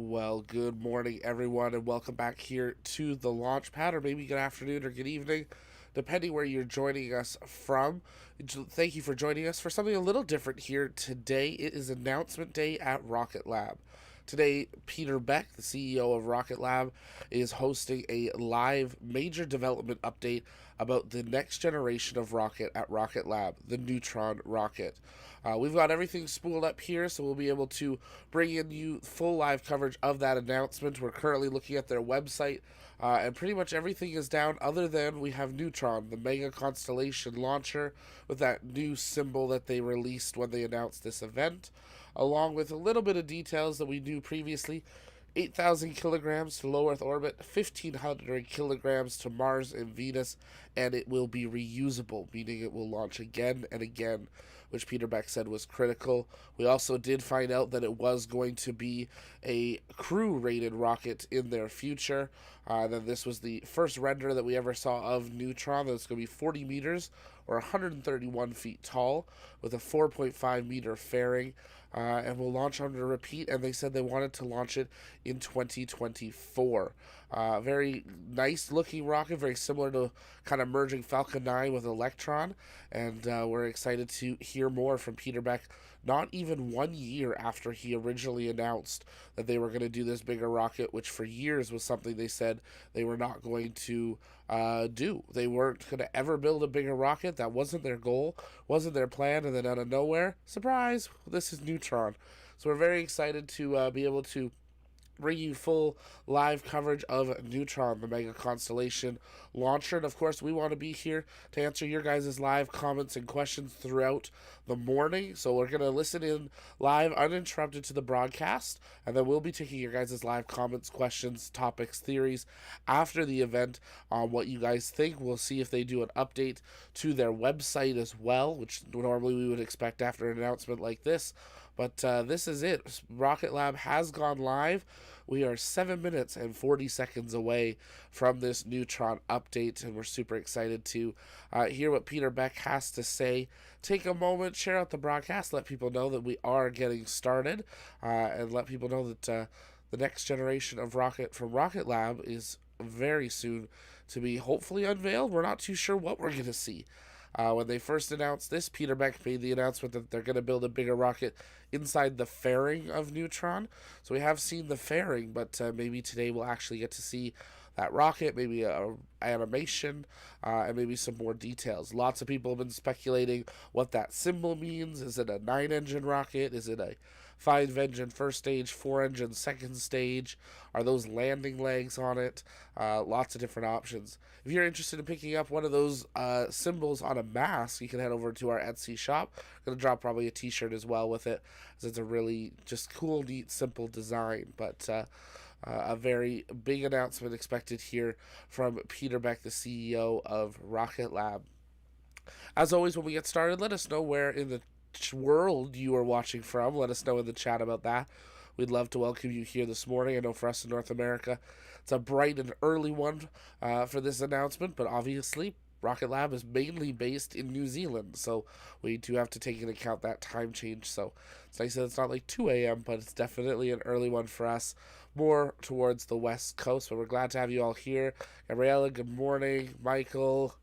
Well, good morning, everyone, and welcome back here to the launch pad, or maybe good afternoon or good evening, depending where you're joining us from. Thank you for joining us for something a little different here today. It is announcement day at Rocket Lab. Today, Peter Beck, the CEO of Rocket Lab, is hosting a live major development update about the next generation of rocket at Rocket Lab, the Neutron rocket. We've got everything spooled up here, so we'll be able to bring in you full live coverage of that announcement. We're currently looking at their website, and pretty much everything is down other than we have Neutron, the mega constellation launcher, with that new symbol that they released when they announced this event, along with a little bit of details that we knew previously. 8,000 kilograms to low Earth orbit, 1,500 kilograms to Mars and Venus, and it will be reusable, meaning it will launch again and again, which Peter Beck said was critical. We also did find out that it was going to be a crew-rated rocket in their future. That this was the first render that we ever saw of Neutron. That's going to be 40 meters or 131 feet tall with a 4.5 meter fairing. And will launch under repeat, and they said they wanted to launch it in 2024. Very nice looking rocket, very similar to kind of merging Falcon 9 with Electron, and we're excited to hear more from Peter Beck. Not even 1 year after he originally announced that they were going to do this bigger rocket, which for years was something they said they were not going to do. They weren't going to ever build a bigger rocket. That wasn't their goal, wasn't their plan, and then out of nowhere, surprise, this is Neutron. So we're very excited to be able to bring you full live coverage of Neutron, the mega constellation launcher. And of course, we want to be here to answer your guys' live comments and questions throughout the morning. So we're going to listen in live, uninterrupted to the broadcast, and then we'll be taking your guys' live comments, questions, topics, theories after the event on what you guys think. We'll see if they do an update to their website as well, which normally we would expect after an announcement like this. But this is it. Rocket Lab has gone live. We are 7 minutes and 40 seconds away from this Neutron update, and we're super excited to hear what Peter Beck has to say. Take a moment, share out the broadcast, let people know that we are getting started, and let people know that the next generation of rocket from Rocket Lab is very soon to be hopefully unveiled. We're not too sure what we're going to see. When they first announced this, Peter Beck made the announcement that they're going to build a bigger rocket inside the fairing of Neutron. So we have seen the fairing, but maybe today we'll actually get to see that rocket, maybe a animation, and maybe some more details. Lots of people have been speculating what that symbol means. Is it a 9-engine rocket? Is it a 5-engine first stage, 4-engine second stage? Are those landing legs on it? Lots of different options. If you're interested in picking up one of those symbols on a mask, you can head over to our Etsy shop. I'm going to drop probably a t-shirt as well with it, as it's a really just cool, neat, simple design. But a very big announcement expected here from Peter Beck, the CEO of Rocket Lab. As always, when we get started, let us know where in the world you are watching from. Let us know in the chat about that. We'd love to welcome you here this morning. I know for us in North America, it's a bright and early one for this announcement, but obviously Rocket Lab is mainly based in New Zealand, so we do have to take into account that time change. So it's nice that it's not like 2 a.m., but it's definitely an early one for us, more towards the West Coast. But we're glad to have you all here. Gabriella, good morning. Michael,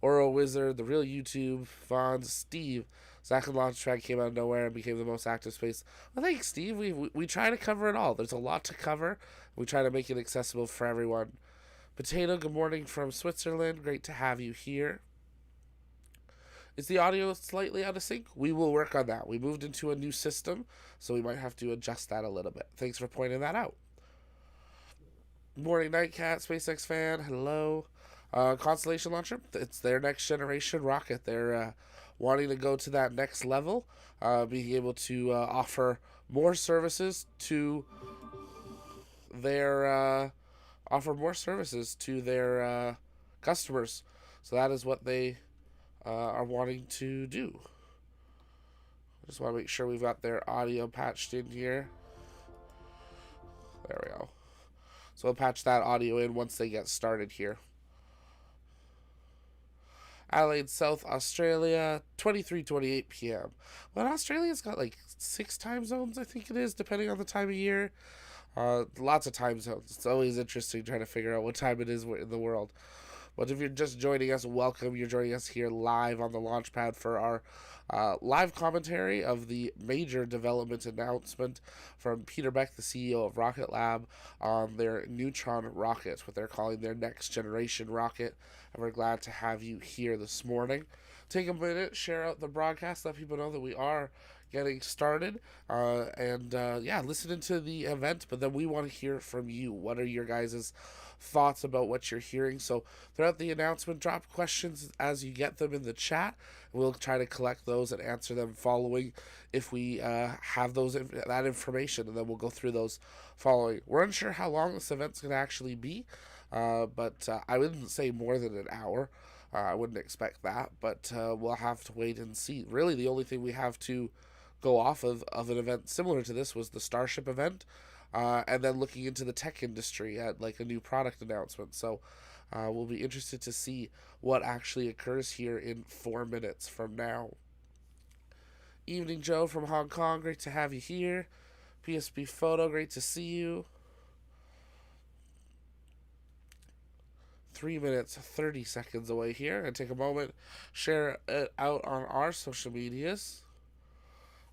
Oro Wizard, The Real YouTube, Vaughn, Steve. Zach and Launchpad came out of nowhere and became the most active space. Well, thanks, Steve. We try to cover it all. There's a lot to cover. We try to make it accessible for everyone. Potato, good morning from Switzerland. Great to have you here. Is the audio slightly out of sync? We will work on that. We moved into a new system, so we might have to adjust that a little bit. Thanks for pointing that out. Morning, Nightcat, SpaceX fan. Hello. Constellation launcher. It's their next generation rocket. They're wanting to go to that next level, being able to offer more services to their customers. So that is what they are wanting to do. I just want to make sure we've got their audio patched in here. There we go. So we'll patch that audio in once they get started here. Adelaide, South Australia, 23:28 p.m. Well, Australia's got like 6 time zones, I think it is, depending on the time of year. Lots of time zones. It's always interesting trying to figure out what time it is in the world. But if you're just joining us, welcome. You're joining us here live on the Launchpad for our live commentary of the major development announcement from Peter Beck, the CEO of Rocket Lab, on their Neutron rocket, what they're calling their next generation rocket. And we're glad to have you here this morning. Take a minute, share out the broadcast, let people know that we are getting started, yeah, listening to the event. But then we want to hear from you. What are your guys' thoughts about what you're hearing? So throughout the announcement, drop questions as you get them in the chat. We'll try to collect those and answer them following if we have that information, and then we'll go through those following. We're unsure how long this event's going to actually be, but I wouldn't say more than an hour. I wouldn't expect that, but we'll have to wait and see. Really, the only thing we have to go off of an event similar to this was the Starship event, and then looking into the tech industry at like a new product announcement. So we'll be interested to see what actually occurs here in 4 minutes from now. Evening Joe from Hong Kong, great to have you here. PSP Photo, great to see you. 3 minutes 30 seconds away here, and take a moment, share it out on our social medias,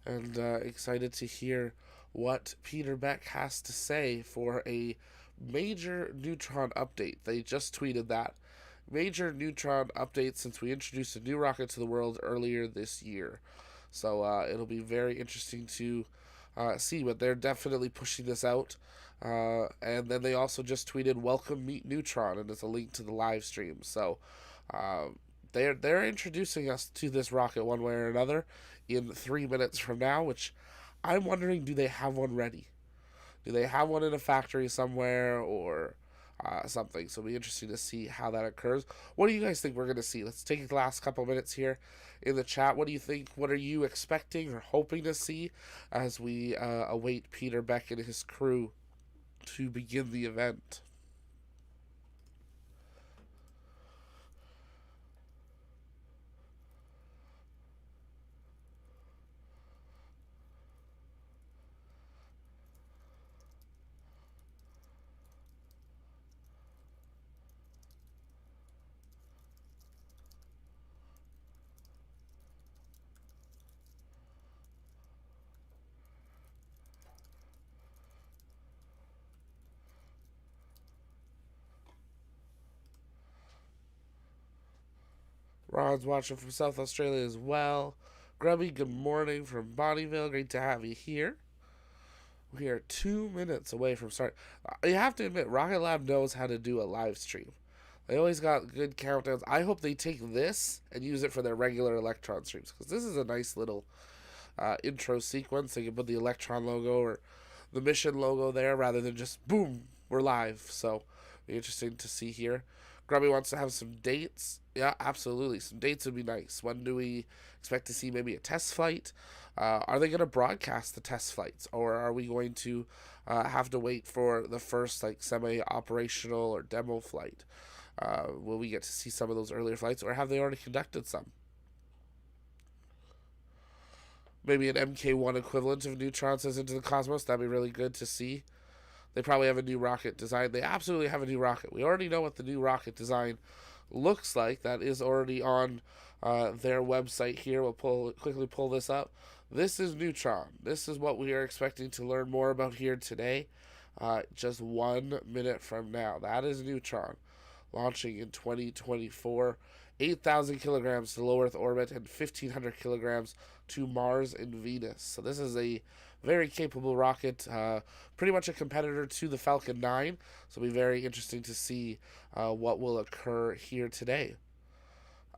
and excited to hear what Peter Beck has to say for a major Neutron update. They just tweeted that. Major Neutron update since we introduced a new rocket to the world earlier this year. So it'll be very interesting to see, but they're definitely pushing this out. And then they also just tweeted, "Welcome, meet Neutron," and it's a link to the live stream. So they're introducing us to this rocket one way or another in 3 minutes from now, which I'm wondering, do they have one ready? Do they have one in a factory somewhere or something? So it'll be interesting to see how that occurs. What do you guys think we're going to see? Let's take the last couple minutes here in the chat. What do you think? What are you expecting or hoping to see as we await Peter Beck and his crew to begin the event? Ron's watching from South Australia as well. Grubby, good morning from Bonnyville. Great to have you here. We are 2 minutes away from start. You have to admit, Rocket Lab knows how to do a live stream. They always got good countdowns. I hope they take this and use it for their regular Electron streams, because this is a nice little intro sequence. They can put the Electron logo or the mission logo there rather than just boom, we're live. So be interesting to see here. Grubby wants to have some dates. Yeah, absolutely. Some dates would be nice. When do we expect to see maybe a test flight? Are they going to broadcast the test flights, or are we going to have to wait for the first like semi-operational or demo flight? Will we get to see some of those earlier flights, or have they already conducted some? Maybe an MK1 equivalent of Neutron says into the cosmos. That'd be really good to see. They probably have a new rocket design. They absolutely have a new rocket. We already know what the new rocket design looks like. That is already on their website here. We'll quickly pull this up. This is Neutron. This is what we are expecting to learn more about here today. Just 1 minute from now. That is Neutron, launching in 2024. 8,000 kilograms to low Earth orbit and 1,500 kilograms to Mars and Venus. So this is a very capable rocket, pretty much a competitor to the Falcon 9. So it'll be very interesting to see what will occur here today.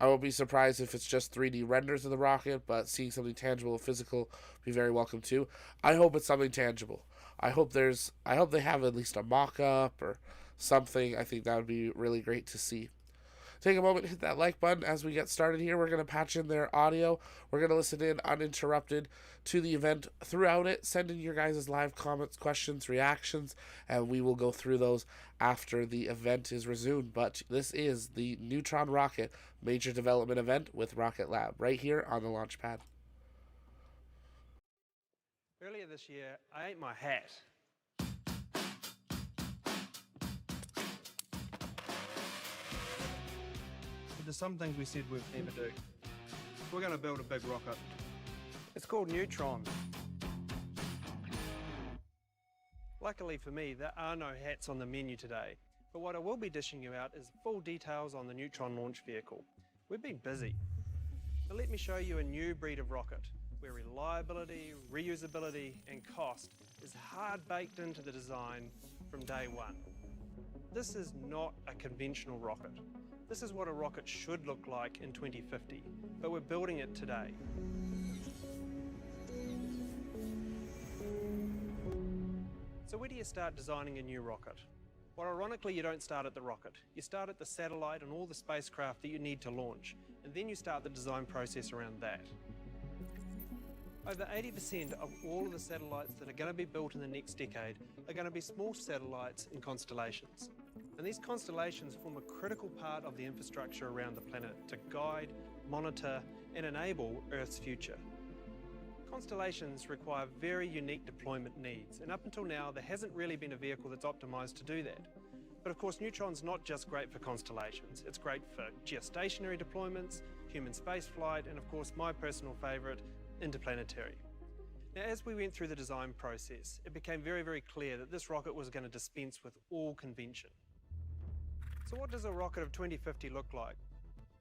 I won't be surprised if it's just 3D renders of the rocket, but seeing something tangible and physical will be very welcome too. I hope it's something tangible. I hope they have at least a mock-up or something. I think that would be really great to see. Take a moment, hit that like button as we get started here. We're going to patch in their audio. We're going to listen in uninterrupted to the event throughout it. Send in your guys' live comments, questions, reactions, and we will go through those after the event is resumed. But this is the Neutron Rocket Major Development Event with Rocket Lab right here on the Launchpad. Earlier this year, I ate my hat. there's some things we said we'd never do. We're going to build a big rocket. It's called Neutron. Luckily for me, there are no hats on the menu today, but what I will be dishing you out is full details on the Neutron launch vehicle. We've been busy. But let me show you a new breed of rocket, where reliability, reusability, and cost is hard baked into the design from day one. This is not a conventional rocket. This is what a rocket should look like in 2050, but we're building it today. So where do you start designing a new rocket? Well, ironically, you don't start at the rocket. You start at the satellite and all the spacecraft that you need to launch, and then you start the design process around that. Over 80% of all of the satellites that are going to be built in the next decade are going to be small satellites and constellations. And these constellations form a critical part of the infrastructure around the planet to guide, monitor, and enable Earth's future. Constellations require very unique deployment needs, and up until now there hasn't really been a vehicle that's optimised to do that. But of course Neutron's not just great for constellations, it's great for geostationary deployments, human spaceflight, and of course my personal favourite, interplanetary. Now as we went through the design process, it became very, very clear that this rocket was going to dispense with all convention. So what does a rocket of 2050 look like?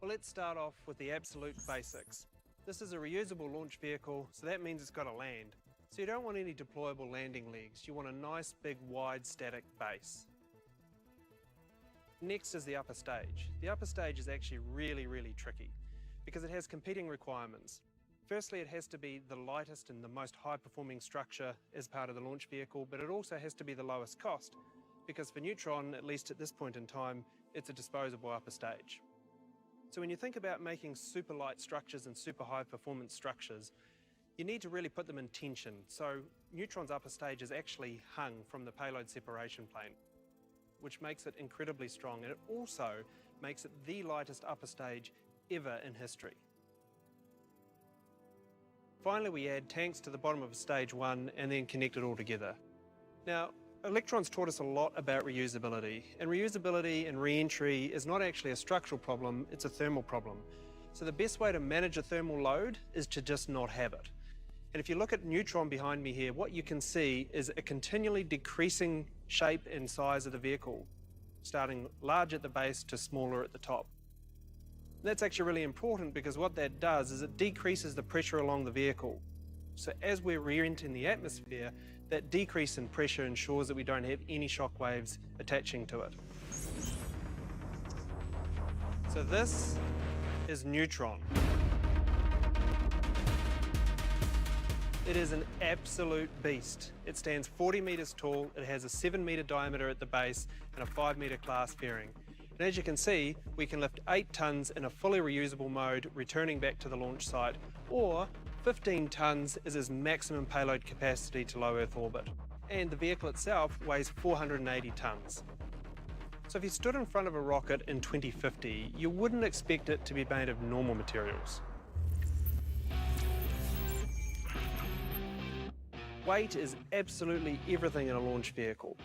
Well, let's start off with the absolute basics. This is a reusable launch vehicle, so that means it's got to land. So you don't want any deployable landing legs, you want a nice, big, wide, static base. Next is the upper stage. The upper stage is actually really, really tricky because it has competing requirements. Firstly, it has to be the lightest and the most high-performing structure as part of the launch vehicle, but it also has to be the lowest cost because for Neutron, at least at this point in time, it's a disposable upper stage. So when you think about making super light structures and super high performance structures, you need to really put them in tension. So Neutron's upper stage is actually hung from the payload separation plane, which makes it incredibly strong, and it also makes it the lightest upper stage ever in history. Finally, we add tanks to the bottom of stage one and then connect it all together. Now, Electron's taught us a lot about reusability, and reusability and re-entry is not actually a structural problem, it's a thermal problem. So the best way to manage a thermal load is to just not have it. And if you look at Neutron behind me here, what you can see is a continually decreasing shape and size of the vehicle, starting large at the base to smaller at the top. That's actually really important because what that does is it decreases the pressure along the vehicle. So as we're re-entering the atmosphere, that decrease in pressure ensures that we don't have any shock waves attaching to it. So this is Neutron. It is an absolute beast. It stands 40 metres tall, it has a 7-metre diameter at the base and a 5-metre class fairing. And as you can see, we can lift 8 tonnes in a fully reusable mode, returning back to the launch site, or 15 tonnes is its maximum payload capacity to low Earth orbit. And the vehicle itself weighs 480 tonnes. So if you stood in front of a rocket in 2050, you wouldn't expect it to be made of normal materials. Weight is absolutely everything in a launch vehicle.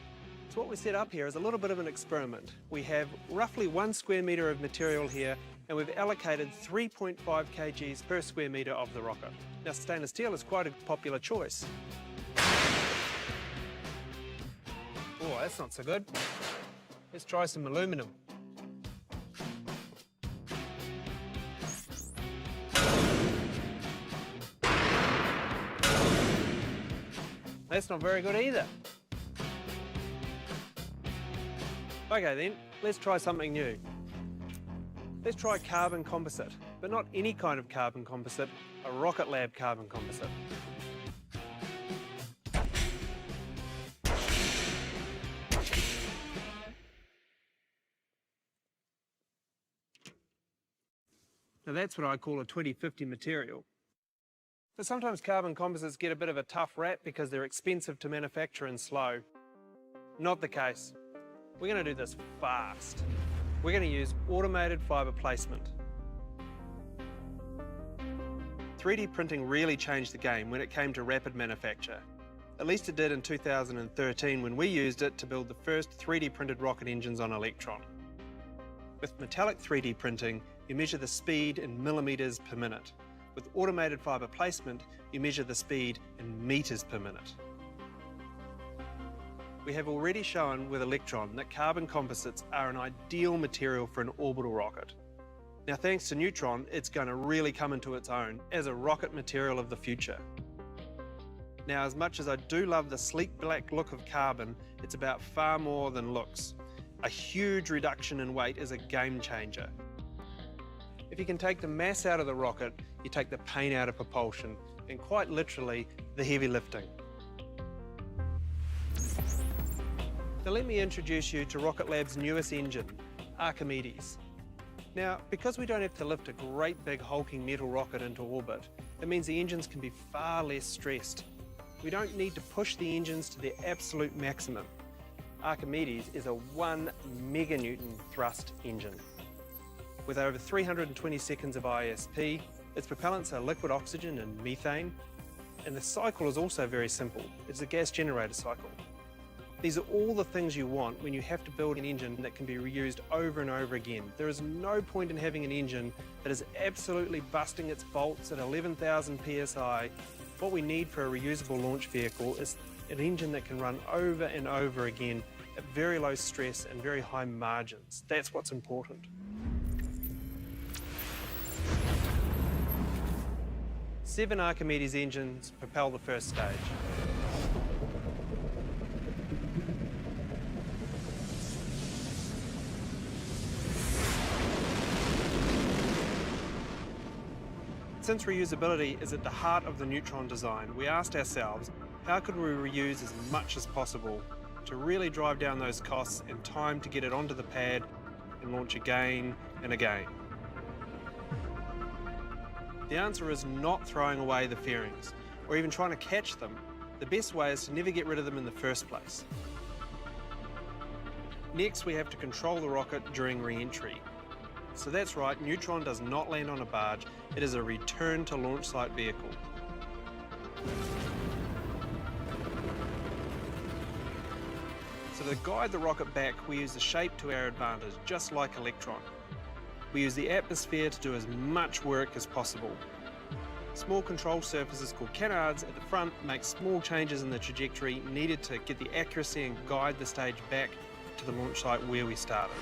So what we set up here is a little bit of an experiment. We have roughly 1 square metre of material here, and we've allocated 3.5 kgs per square metre of the rocket. Now, stainless steel is quite a popular choice. Oh, that's not so good. Let's try some aluminum. That's not very good either. Okay then, let's try something new. Let's try carbon composite, but not any kind of carbon composite, a RocketLab carbon composite. Now that's what I call a 2050 material. But sometimes carbon composites get a bit of a tough rap because they're expensive to manufacture and slow. Not the case. We're going to do this fast. We're going to use automated fibre placement. 3D printing really changed the game when it came to rapid manufacture. At least it did in 2013 when we used it to build the first 3D printed rocket engines on Electron. With metallic 3D printing, you measure the speed in millimeters per minute. With automated fibre placement, you measure the speed in meters per minute. We have already shown with Electron that carbon composites are an ideal material for an orbital rocket. Now, thanks to Neutron, it's going to really come into its own as a rocket material of the future. Now, as much as I do love the sleek black look of carbon, it's about far more than looks. A huge reduction in weight is a game changer. If you can take the mass out of the rocket, you take the pain out of propulsion, and quite literally, the heavy lifting. Now let me introduce you to RocketLab's newest engine, Archimedes. Now, because we don't have to lift a great big hulking metal rocket into orbit, it means the engines can be far less stressed. We don't need to push the engines to their absolute maximum. Archimedes is a 1 meganewton thrust engine. With over 320 seconds of ISP, its propellants are liquid oxygen and methane, and the cycle is also very simple. It's a gas generator cycle. These are all the things you want when you have to build an engine that can be reused over and over again. There is no point in having an engine that is absolutely busting its bolts at 11,000 psi. What we need for a reusable launch vehicle is an engine that can run over and over again at very low stress and very high margins. That's what's important. Seven Archimedes engines propel the first stage. Since reusability is at the heart of the Neutron design, we asked ourselves, how could we reuse as much as possible to really drive down those costs and time to get it onto the pad and launch again and again? The answer is not throwing away the fairings or even trying to catch them. The best way is to never get rid of them in the first place. Next, we have to control the rocket during re-entry. So that's right, Neutron does not land on a barge, it is a return to launch site vehicle. So to guide the rocket back, we use the shape to our advantage, just like Electron. We use the atmosphere to do as much work as possible. Small control surfaces called canards at the front make small changes in the trajectory needed to get the accuracy and guide the stage back to the launch site where we started.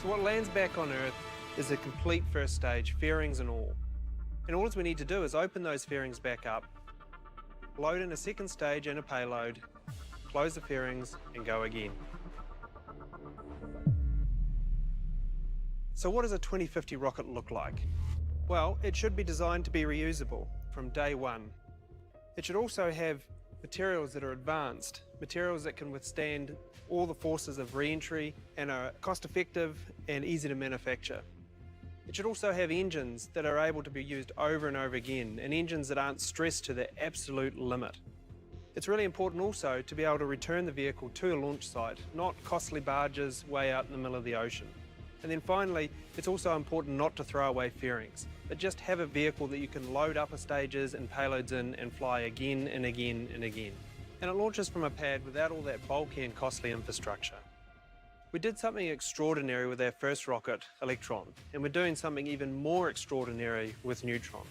So what lands back on Earth is a complete first stage, fairings and all. And all we need to do is open those fairings back up, load in a second stage and a payload, close the fairings and go again. So what does a 2050 rocket look like? Well, it should be designed to be reusable from day one. It should also have materials that are advanced, materials that can withstand all the forces of re-entry and are cost-effective and easy to manufacture. It should also have engines that are able to be used over and over again, and engines that aren't stressed to their absolute limit. It's really important also to be able to return the vehicle to a launch site, not costly barges way out in the middle of the ocean. And then finally, it's also important not to throw away fairings, but just have a vehicle that you can load upper stages and payloads in and fly again and again and again. And it launches from a pad without all that bulky and costly infrastructure. We did something extraordinary with our first rocket, Electron, and we're doing something even more extraordinary with Neutron.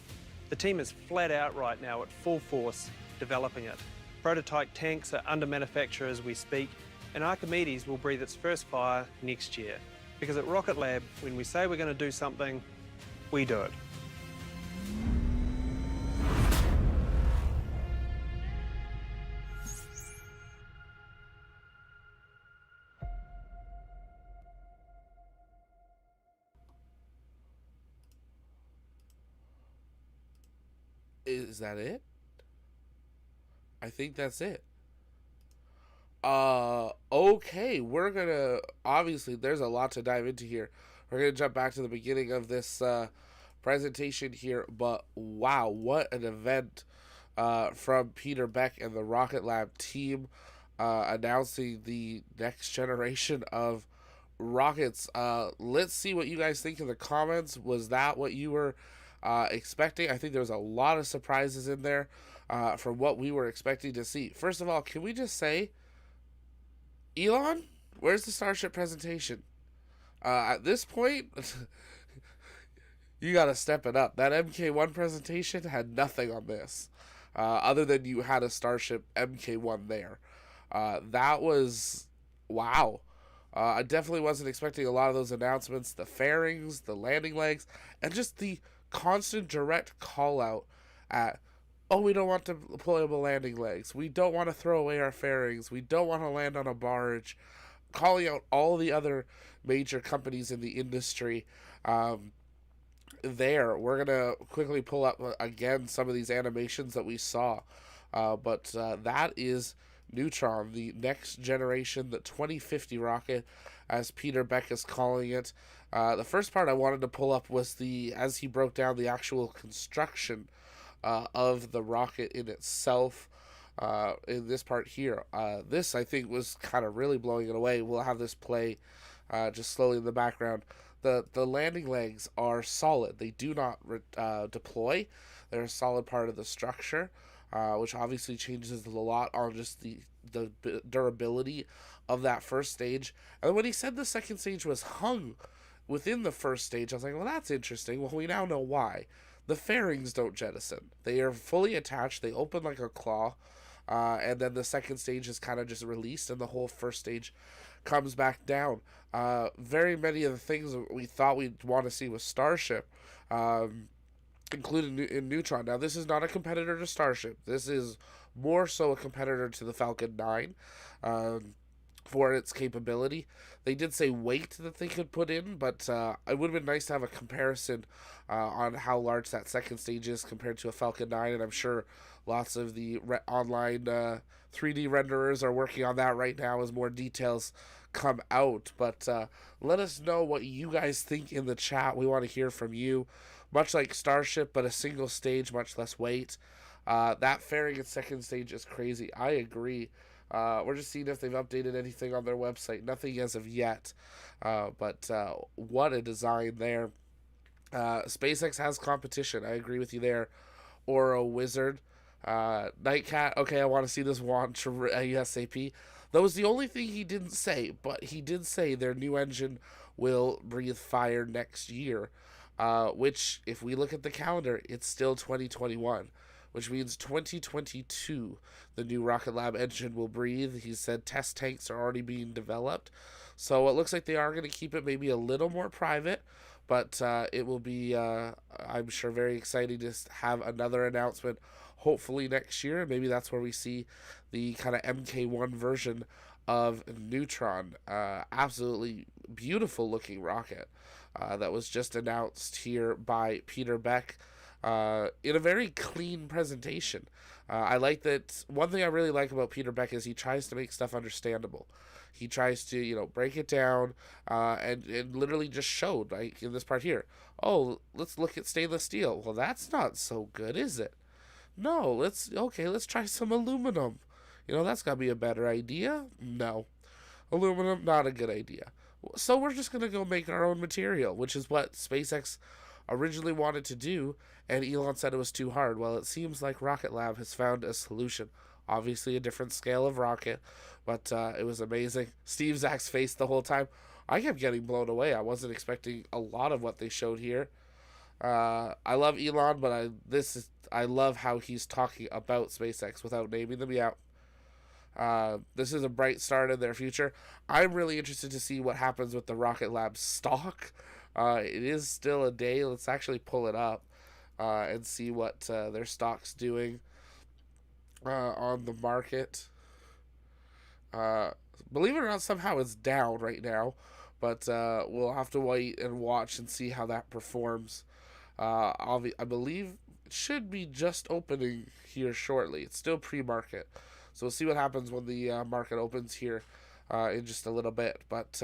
The team is flat out right now at full force developing it. Prototype tanks are under manufacture as we speak, and Archimedes will breathe its first fire next year. Because at RocketLab, when we say we're going to do something, we do it. Is that it? I think that's it. Okay, we're gonna, obviously there's a lot to dive into here. We're gonna jump back to the beginning of this presentation here, but wow, what an event from Peter Beck and the RocketLab team announcing the next generation of rockets. Let's see what you guys think in the comments. Was that what you were expecting. I think there was a lot of surprises in there from what we were expecting to see. First of all, can we just say, Elon, where's the Starship presentation? At this point, you gotta step it up. That MK1 presentation had nothing on this, other than you had a Starship MK1 there. That was wow. I definitely wasn't expecting a lot of those announcements, the fairings, the landing legs, and just the constant direct call out at, oh, we don't want deployable landing legs. We don't want to throw away our fairings. We don't want to land on a barge. Calling out all the other major companies in the industry. We're gonna quickly pull up again some of these animations that we saw, but that is Neutron, the next generation, the 2050 rocket, as Peter Beck is calling it. The first part I wanted to pull up was as he broke down the actual construction of the rocket in itself. In this part here, this I think was kind of really blowing it away. We'll have this play just slowly in the background. The landing legs are solid. They do not deploy. They're a solid part of the structure, which obviously changes a lot on just the durability of that first stage. And when he said the second stage was hung within the first stage, I was like, well, that's interesting. Well, we now know why. The fairings don't jettison. They are fully attached. They open like a claw. And then the second stage is kind of just released, and the whole first stage comes back down. Very many of the things we thought we'd want to see with Starship, including in Neutron. Now, this is not a competitor to Starship. This is more so a competitor to the Falcon 9 for its capability. They did say weight that they could put in, but it would have been nice to have a comparison on how large that second stage is compared to a Falcon 9, and I'm sure lots of the online 3D renderers are working on that right now as more details come out. But let us know what you guys think in the chat. We want to hear from you. Much like Starship, but a single stage, much less weight. That fairing in second stage is crazy. I agree. We're just seeing if they've updated anything on their website. Nothing as of yet. But what a design there. SpaceX has competition. I agree with you there. Oro Wizard. Nightcat. Okay, I want to see this launch ASAP. That was the only thing he didn't say, but he did say their new engine will breathe fire next year. Which, if we look at the calendar, it's still 2021, which means 2022, the new Rocket Lab engine will breathe. He said test tanks are already being developed. So it looks like they are going to keep it maybe a little more private, but it will be, I'm sure, very exciting to have another announcement, hopefully next year. Maybe that's where we see the kind of MK1 version of Neutron. Absolutely beautiful looking rocket. That was just announced here by Peter Beck in a very clean presentation. I like that. One thing I really like about Peter Beck is he tries to make stuff understandable. He tries to, break it down and literally just showed, like in this part here, oh, let's look at stainless steel. Well, that's not so good, is it? No, let's try some aluminum. That's got to be a better idea. No. Aluminum, not a good idea. So we're just going to go make our own material, which is what SpaceX originally wanted to do, and Elon said it was too hard. Well, it seems like Rocket Lab has found a solution. Obviously a different scale of rocket, but it was amazing. Steve Zach's face the whole time. I kept getting blown away. I wasn't expecting a lot of what they showed here. I love Elon, but I love how he's talking about SpaceX without naming them yet. This is a bright start in their future. I'm really interested to see what happens with the Rocket Lab stock. It is still a day. Let's actually pull it up and see what their stock's doing on the market. Believe it or not, somehow it's down right now, but we'll have to wait and watch and see how that performs. I believe it should be just opening here shortly. It's still pre-market. So we'll see what happens when the market opens here in just a little bit. But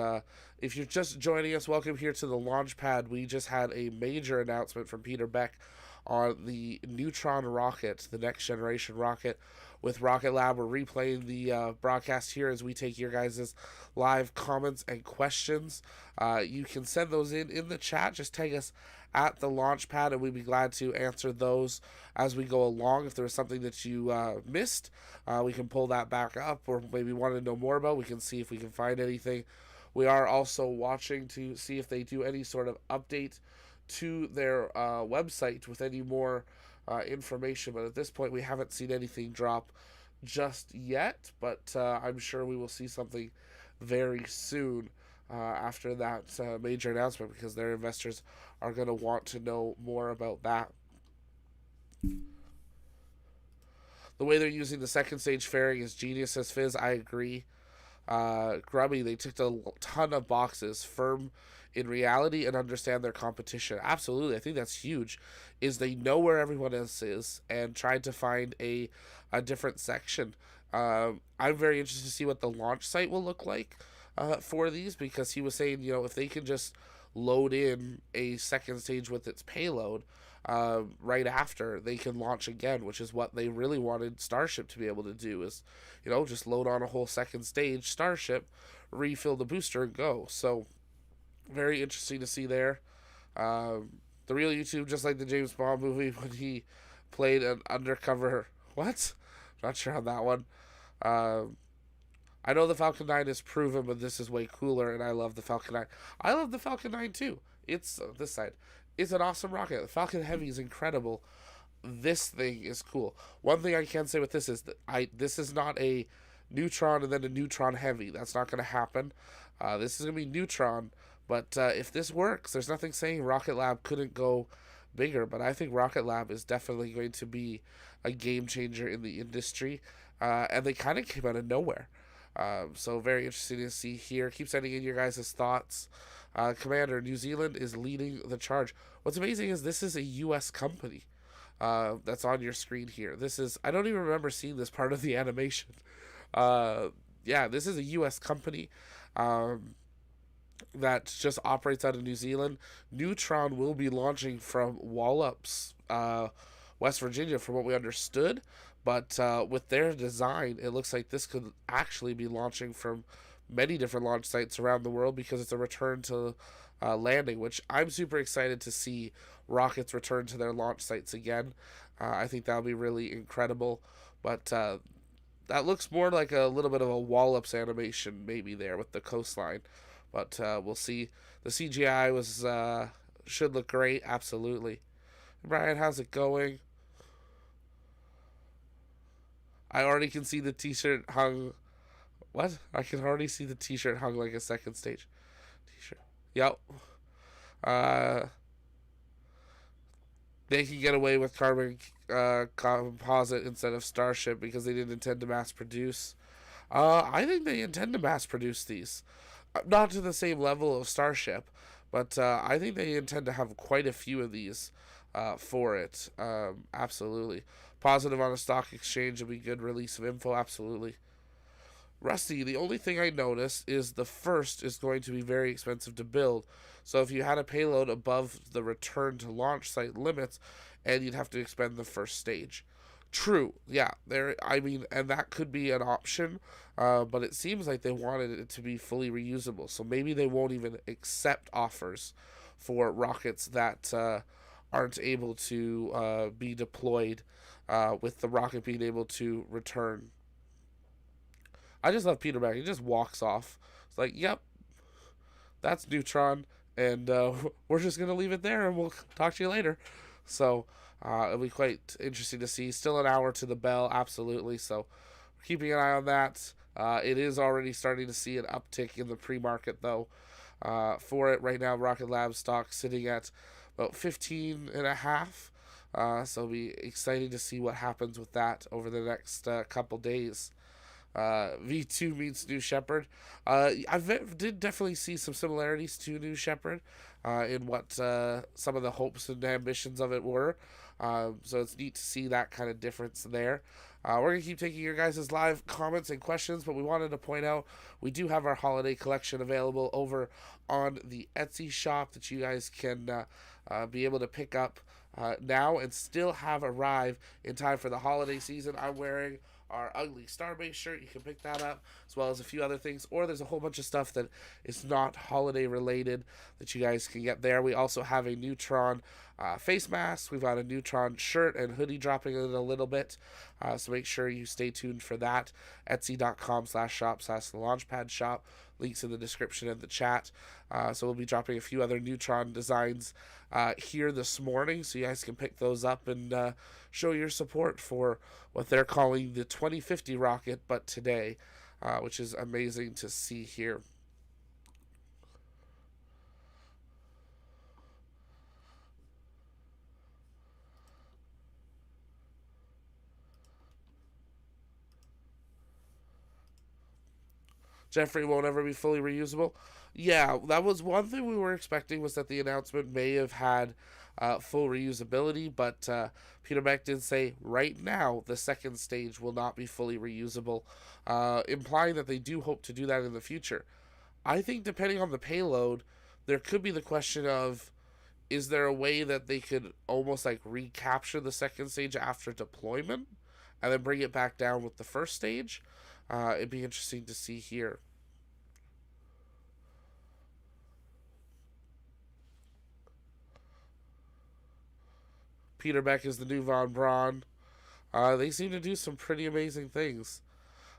if you're just joining us, welcome here to the launch pad. We just had a major announcement from Peter Beck on the Neutron rocket, the next generation rocket with Rocket Lab. We're replaying the broadcast here as we take your guys' live comments and questions. You can send those in the chat. Just tag us at the launch pad, and we'd be glad to answer those as we go along. If there was something that you missed, we can pull that back up, or maybe want to know more about. We can see if we can find anything. We are also watching to see if they do any sort of update to their website with any more information. But at this point, we haven't seen anything drop just yet. But I'm sure we will see something very soon after that major announcement, because their investors are going to want to know more about that. The way they're using the second stage fairing is genius, says Fizz. I agree. Grubby, they ticked a ton of boxes. Firm in reality and understand their competition. Absolutely, I think that's huge. Is they know where everyone else is and tried to find a different section. I'm very interested to see what the launch site will look like for these, because he was saying, if they can just load in a second stage with its payload right after, they can launch again, which is what they really wanted Starship to be able to do, is just load on a whole second stage Starship, refill the booster, and go. So very interesting to see there. The real YouTube, just like the James Bond movie when he played an undercover, what? Not sure on that one. I know the Falcon 9 is proven, but this is way cooler, and I love the Falcon 9. I love the Falcon 9 too. It's this side. It's an awesome rocket. The Falcon Heavy is incredible. This thing is cool. One thing I can say with this is that this is not a Neutron and then a Neutron Heavy. That's not going to happen. This is going to be Neutron, but if this works, there's nothing saying Rocket Lab couldn't go bigger, but I think Rocket Lab is definitely going to be a game changer in the industry, and they kind of came out of nowhere. So very interesting to see here. Keep sending in your guys' thoughts. Commander, New Zealand is leading the charge. What's amazing is this is a U.S. company that's on your screen here. This is, I don't even remember seeing this part of the animation. Yeah, this is a U.S. company that just operates out of New Zealand. Neutron will be launching from Wallops, West Virginia, from what we understood. But with their design, it looks like this could actually be launching from many different launch sites around the world, because it's a return to landing, which I'm super excited to see rockets return to their launch sites again. I think that'll be really incredible. But that looks more like a little bit of a Wallops animation maybe there with the coastline. But we'll see. The CGI was should look great, absolutely. Brian, how's it going? I already can see the t-shirt hung. What? I can already see the t-shirt hung like a second stage t-shirt. Yep. They can get away with carbon composite instead of Starship because they didn't intend to mass produce. I think they intend to mass produce these. Not to the same level of Starship, but I think they intend to have quite a few of these for it. Absolutely. Positive on a stock exchange will be good release of info. Absolutely. Rusty, the only thing I noticed is the first is going to be very expensive to build. So if you had a payload above the return to launch site limits, and you'd have to expend the first stage. True, yeah. And that could be an option, but it seems like they wanted it to be fully reusable. So maybe they won't even accept offers for rockets that aren't able to be deployed with the rocket being able to return. I just love Peter Beck. He just walks off. It's like, yep, that's Neutron, and we're just going to leave it there, and we'll talk to you later. So it'll be quite interesting to see. Still an hour to the bell, absolutely. So we're keeping an eye on that. It is already starting to see an uptick in the pre-market, though, for it. Right now, Rocket Lab stock sitting at about 15.5. So it'll be exciting to see what happens with that over the next couple days. V2 meets New Shepard. Did definitely see some similarities to New Shepard in what some of the hopes and ambitions of it were. So it's neat to see that kind of difference there. We're going to keep taking your guys' live comments and questions, but we wanted to point out we do have our holiday collection available over on the Etsy shop that you guys can be able to pick up now and still have arrived in time for the holiday season. I'm wearing our ugly Starbase shirt. You can pick that up, as well as a few other things. Or there's a whole bunch of stuff that is not holiday related that you guys can get there. We also have a Neutron face mask. We've got a Neutron shirt and hoodie dropping in a little bit. So make sure you stay tuned for that. Etsy.com/shop/the Launchpad shop. Links in the description and the chat. So we'll be dropping a few other Neutron designs here this morning, so you guys can pick those up and show your support for what they're calling the 2050 rocket, but today, which is amazing to see here. Jeffrey won't ever be fully reusable. Yeah, that was one thing we were expecting, was that the announcement may have had full reusability, but Peter Beck did say right now the second stage will not be fully reusable, implying that they do hope to do that in the future. I think depending on the payload, there could be the question of, is there a way that they could almost like recapture the second stage after deployment and then bring it back down with the first stage? It'd be interesting to see here. Peter Beck is the new Von Braun. They seem to do some pretty amazing things.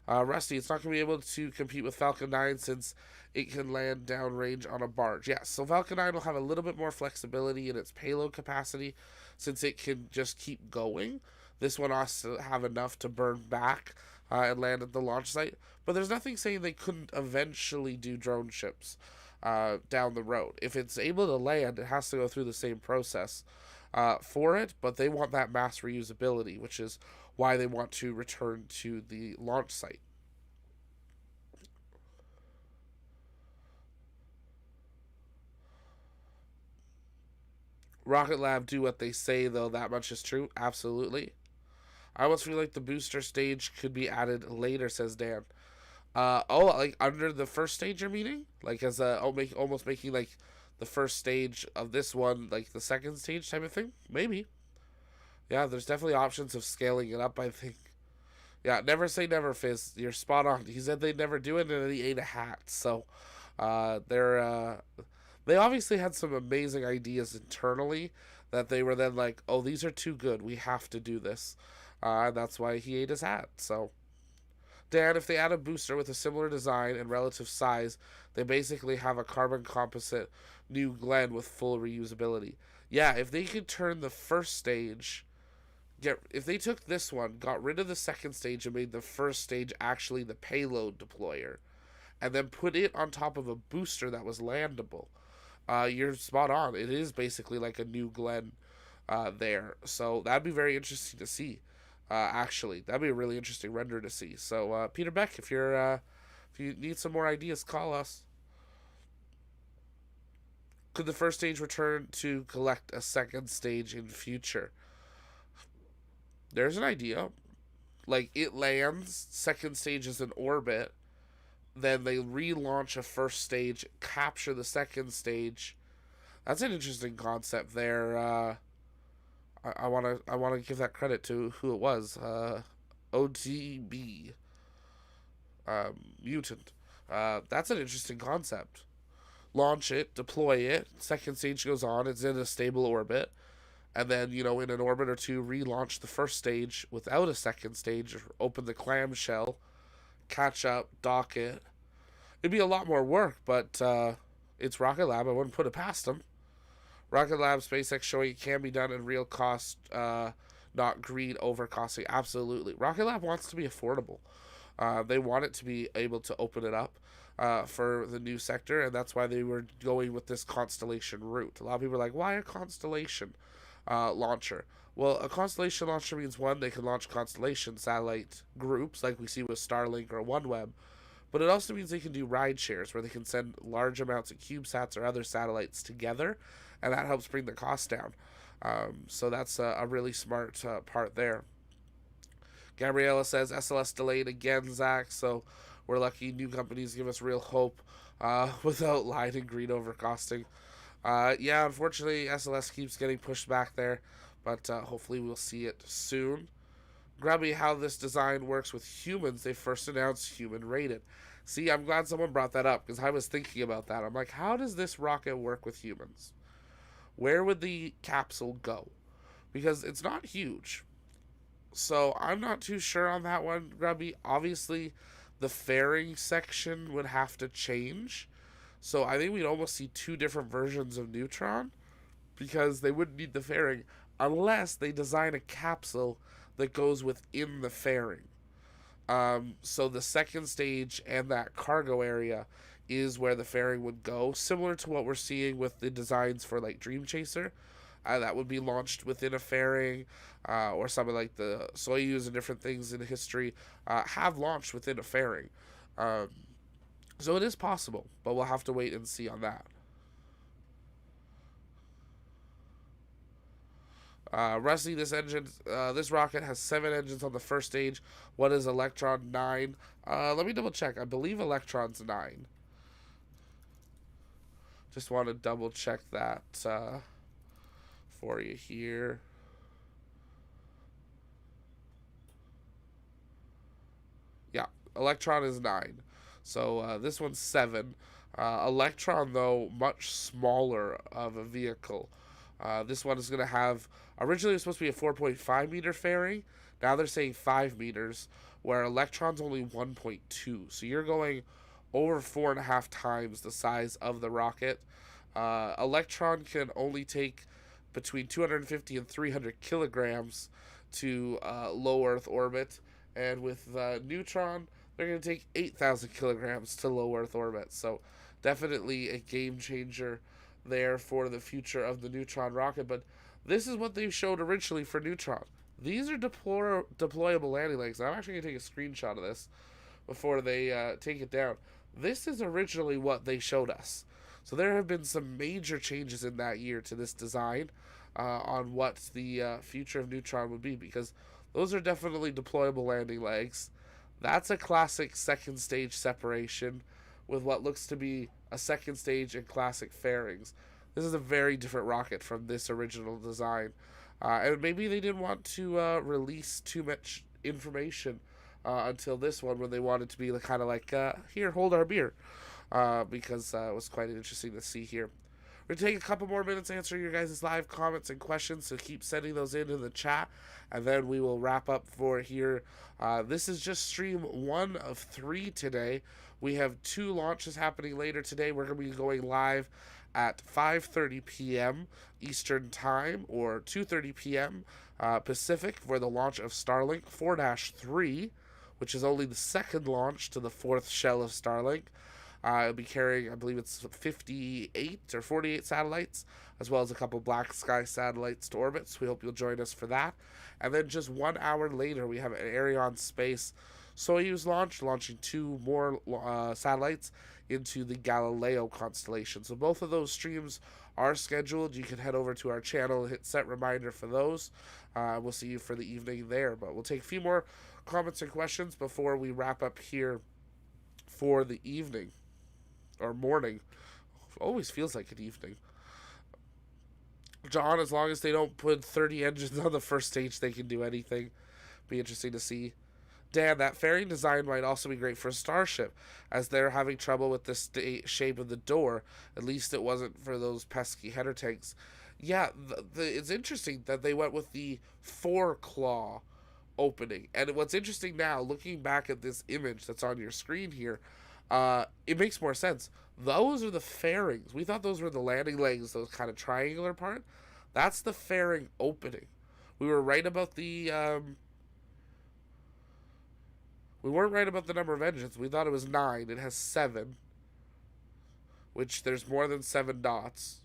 Rusty, it's not going to be able to compete with Falcon 9 since it can land downrange on a barge. Yes, so Falcon 9 will have a little bit more flexibility in its payload capacity since it can just keep going. This one has to have enough to burn back and land at the launch site. But there's nothing saying they couldn't eventually do drone ships down the road. If it's able to land, it has to go through the same process for it, but they want that mass reusability, which is why they want to return to the launch site. Rocket Lab do what they say, though, that much is true. Absolutely. I almost feel like the booster stage could be added later, says Dan. Like under the first stage you're meaning? Like as almost making like the first stage of this one like the second stage type of thing? Maybe. Yeah, there's definitely options of scaling it up, I think. Yeah, never say never, Fizz. You're spot on. He said they'd never do it, and then he ate a hat. So, they obviously had some amazing ideas internally that they were then like, oh, these are too good. We have to do this. And that's why he ate his hat. So, Dan, if they add a booster with a similar design and relative size, they basically have a carbon composite New Glenn with full reusability. Yeah, if they could turn the first stage, if they took this one, got rid of the second stage, and made the first stage actually the payload deployer, and then put it on top of a booster that was landable, you're spot on. It is basically like a New Glenn there. So that'd be very interesting to see. Actually, that'd be a really interesting render to see. So Peter Beck, if you need some more ideas, call us. Could the first stage return to collect a second stage in future? There's an idea. Like, it lands, second stage is in orbit, then they relaunch a first stage, capture the second stage. That's an interesting concept there. I wanna give that credit to who it was. OTB Mutant. That's an interesting concept. Launch it, deploy it, second stage goes on, it's in a stable orbit, and then, in an orbit or two, relaunch the first stage without a second stage, or open the clamshell, catch up, dock it. It'd be a lot more work, but it's Rocket Lab. I wouldn't put it past them. Rocket Lab, SpaceX showing it can be done in real cost, not greed over costing. Absolutely. Rocket Lab wants to be affordable. They want it to be able to open it up for the new sector, and that's why they were going with this constellation route. A lot of people are like, why a constellation launcher? Well, a constellation launcher means, one, they can launch constellation satellite groups like we see with Starlink or OneWeb, but it also means they can do ride shares where they can send large amounts of CubeSats or other satellites together, and that helps bring the cost down. So that's a really smart part there. Gabriella says SLS delayed again, Zach, so we're lucky new companies give us real hope without lying and greed over costing. Yeah, unfortunately, SLS keeps getting pushed back there, but hopefully we'll see it soon. Grubby, how this design works with humans, they first announced human rated. See, I'm glad someone brought that up because I was thinking about that. I'm like, how does this rocket work with humans? Where would the capsule go? Because it's not huge. So I'm not too sure on that one, Grubby. Obviously, the fairing section would have to change. So I think we'd almost see two different versions of Neutron because they wouldn't need the fairing unless they design a capsule that goes within the fairing. So the second stage and that cargo area is where the fairing would go, similar to what we're seeing with the designs for like Dream Chaser. That would be launched within a fairing, or something like the Soyuz and different things in history have launched within a fairing. Um, so it is possible, but we'll have to wait and see on that. Rusty, this rocket has 7 engines on the first stage. What is Electron 9? Let me double check. I believe Electron's 9. Just want to double check that for you here. Yeah, Electron is 9. So this one's 7. Electron, though, much smaller of a vehicle. This one is going to have, originally it was supposed to be a 4.5 meter fairing. Now they're saying 5 meters, where Electron's only 1.2. So you're going over 4.5 times the size of the rocket. Electron can only take between 250 and 300 kilograms to low Earth orbit. And with Neutron, they're going to take 8,000 kilograms to low Earth orbit. So definitely a game changer there for the future of the Neutron rocket. But this is what they showed originally for Neutron. These are deployable landing legs. I'm actually going to take a screenshot of this before they take it down. This is originally what they showed us. So there have been some major changes in that year to this design on what the future of Neutron would be, because those are definitely deployable landing legs. That's a classic second stage separation with what looks to be a second stage and classic fairings. This is a very different rocket from this original design. And maybe they didn't want to release too much information until this one, when they wanted to be kind of like, here, hold our beer. Because it was quite interesting to see here. We're going to take a couple more minutes to answer your guys' live comments and questions, so keep sending those in the chat, and then we will wrap up for here. This is just stream 1 of 3 today. We have 2 launches happening later today. We're going to be going live at 5:30 p.m. Eastern Time, or 2:30 p.m. Pacific, for the launch of Starlink 4-3, which is only the second launch to the 4th shell of Starlink. It'll be carrying, I believe it's 58 or 48 satellites, as well as a couple black sky satellites to orbit. So we hope you'll join us for that. And then just 1 hour later, we have an Arianespace Soyuz launch, launching 2 more satellites into the Galileo constellation. So both of those streams are scheduled. You can head over to our channel and hit set reminder for those. We'll see you for the evening there. But we'll take a few more comments and questions before we wrap up here for the evening. Or morning. Always feels like an evening. John, as long as they don't put 30 engines on the first stage, they can do anything. Be interesting to see. Dan, that fairing design might also be great for Starship, as they're having trouble with the shape of the door. At least it wasn't for those pesky header tanks. Yeah, it's interesting that they went with the 4-claw opening. And what's interesting now, looking back at this image that's on your screen here, it makes more sense. Those are the fairings. We thought those were the landing legs, those kind of triangular part. That's the fairing opening. We were right about the we weren't right about the number of engines. We thought it was 9. It has 7, which there's more than 7 dots.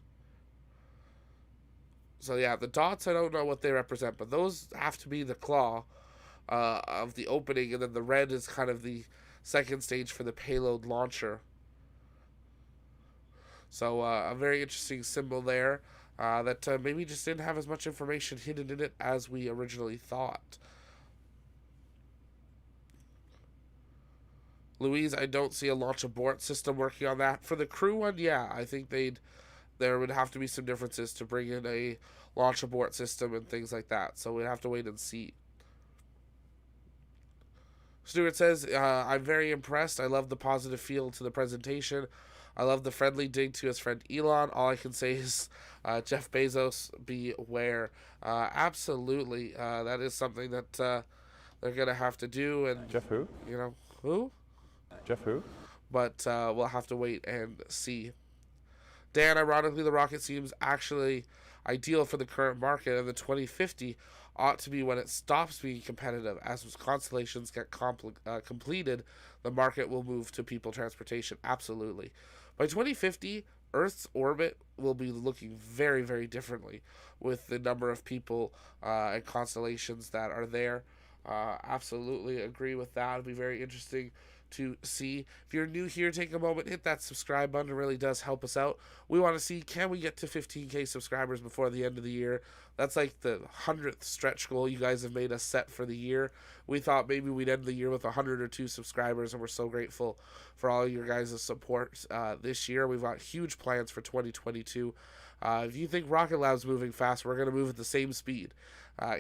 So yeah, the dots, I don't know what they represent, but those have to be the claw of the opening, and then the red is kind of the second stage for the payload launcher. So a very interesting symbol there that maybe just didn't have as much information hidden in it as we originally thought. Louise, I don't see a launch abort system working on that. For the crew one, yeah, I think they'd there would have to be some differences to bring in a launch abort system and things like that. So we'd have to wait and see. Stewart says, I'm very impressed. I love the positive feel to the presentation. I love the friendly dig to his friend Elon. All I can say is Jeff Bezos, beware. Absolutely. That is something that they're going to have to do. And Jeff who? You know, who? Jeff who? But we'll have to wait and see. Dan, ironically, the rocket seems actually ideal for the current market, and the 2050 ought to be when it stops being competitive. As constellations get completed, the market will move to people transportation. Absolutely. By 2050, Earth's orbit will be looking very, very differently with the number of people and constellations that are there. Absolutely agree with that. It'll be very interesting to see. If you're new here, take a moment, hit that subscribe button. It really does help us out. We want to see, can we get to 15K subscribers before the end of the year? That's like the 100th stretch goal you guys have made us set for the year. We thought maybe we'd end the year with 100 or 2 subscribers, and we're so grateful for all your guys' support this year. We've got huge plans for 2022. If you think Rocket Lab's moving fast, we're going to move at the same speed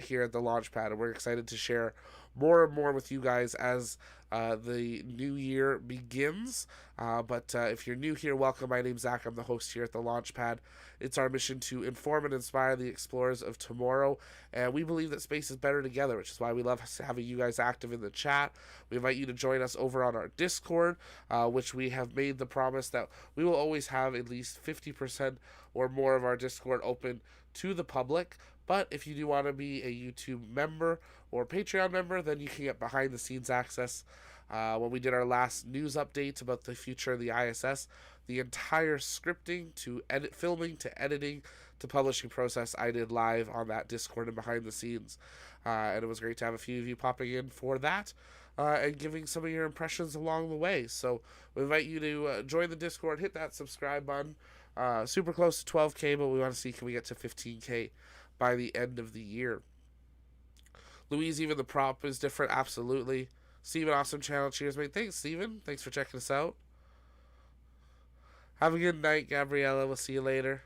here at the launch pad, and we're excited to share more and more with you guys as the new year begins. But if you're new here, welcome. My name's Zach. I'm the host here at the launch pad. It's our mission to inform and inspire the explorers of tomorrow, and we believe that space is better together, which is why we love having you guys active in the chat. We invite you to join us over on our Discord, which we have made the promise that we will always have at least 50% or more of our Discord open to the public. But if you do want to be a YouTube member or Patreon member, then you can get behind the scenes access. When we did our last news update about the future of the ISS, the entire scripting to filming to editing to publishing process I did live on that Discord and behind the scenes. And it was great to have a few of you popping in for that and giving some of your impressions along the way. So we invite you to join the Discord, hit that subscribe button. Super close to 12K, but we want to see, can we get to 15K by the end of the year? Louise, even the prop is different. Absolutely. Steven, awesome channel. Cheers, mate. Thanks, Steven. Thanks for checking us out. Have a good night, Gabriella. We'll see you later.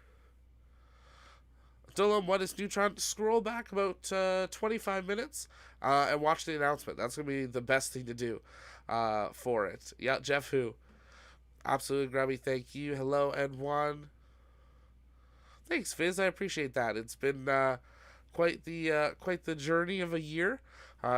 Dylan, what is Neutron? Scroll back about 25 minutes and watch the announcement. That's going to be the best thing to do for it. Yeah, Jeff who? Absolutely, Grubby. Thank you. Hello, N1. Thanks, Fizz. I appreciate that. It's been quite the journey of a year.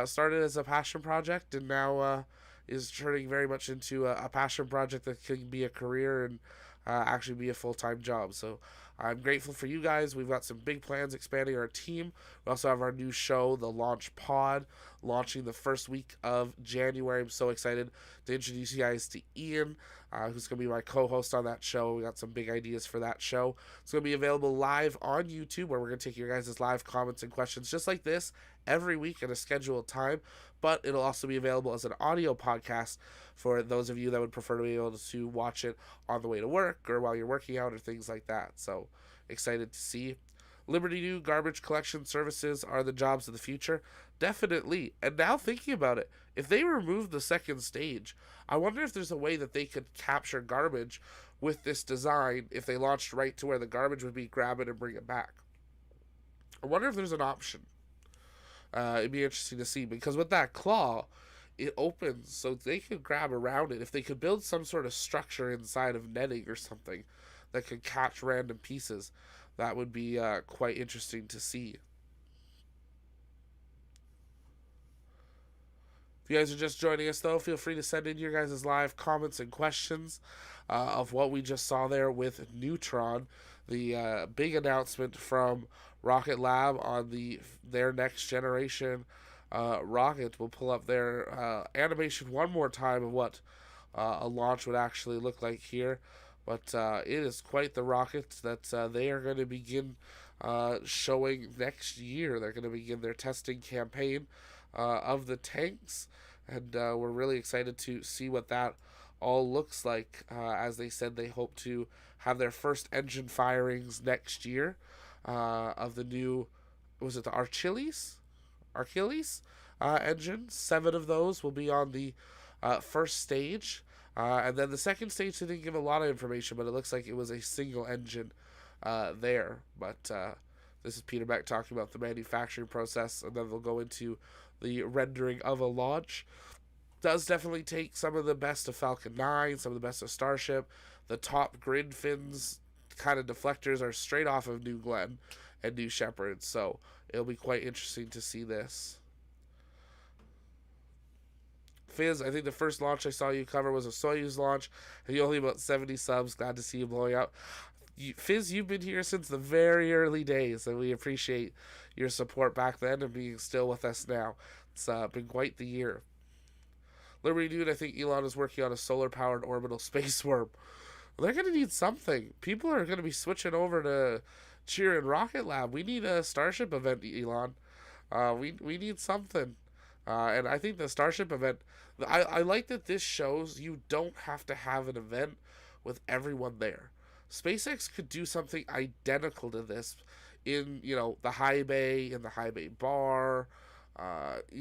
Started as a passion project, and now is turning very much into a passion project that can be a career and actually be a full-time job. So I'm grateful for you guys. We've got some big plans expanding our team. We also have our new show, The Launch Pod, launching the first week of January. I'm so excited to introduce you guys to Ian, who's going to be my co-host on that show. We got some big ideas for that show. It's going to be available live on YouTube, where we're going to take your guys' live comments and questions just like this every week at a scheduled time. But it'll also be available as an audio podcast for those of you that would prefer to be able to watch it on the way to work or while you're working out or things like that. So excited to see. Liberty New garbage collection services are the jobs of the future. Definitely. And now thinking about it, if they remove the second stage, I wonder if there's a way that they could capture garbage with this design if they launched right to where the garbage would be, grab it and bring it back. I wonder if there's an option. It'd be interesting to see, because with that claw, it opens so they could grab around it. If they could build some sort of structure inside of netting or something that could catch random pieces, that would be quite interesting to see. If you guys are just joining us, though, feel free to send in your guys' live comments and questions of what we just saw there with Neutron, the big announcement from RocketLab on their next generation rocket. We'll pull up their animation one more time of what a launch would actually look like here. But it is quite the rocket that they are going to begin showing next year. They're going to begin their testing campaign of the tanks, and we're really excited to see what that all looks like. As they said, they hope to have their first engine firings next year of the new, was it the Achilles engine? 7 of those will be on the first stage. And then the second stage, they didn't give a lot of information, but it looks like it was a single engine there. But this is Peter Beck talking about the manufacturing process, and then they'll go into the rendering of a launch. Does definitely take some of the best of Falcon 9, some of the best of Starship. The top grid fins kind of deflectors are straight off of New Glenn and New Shepard, so it'll be quite interesting to see this. Fizz, I think the first launch I saw you cover was a Soyuz launch, and you only about 70 subs. Glad to see you blowing up. Fizz, you've been here since the very early days, and we appreciate your support back then and being still with us now. It's been quite the year. Liberty Dude, I think Elon is working on a solar-powered orbital space worm. Well, they're going to need something. People are going to be switching over to cheering Rocket Lab. We need a Starship event, Elon. We need something. And I think the Starship event, I like that this shows you don't have to have an event with everyone there. SpaceX could do something identical to this in, the high bay, in the high bay bar,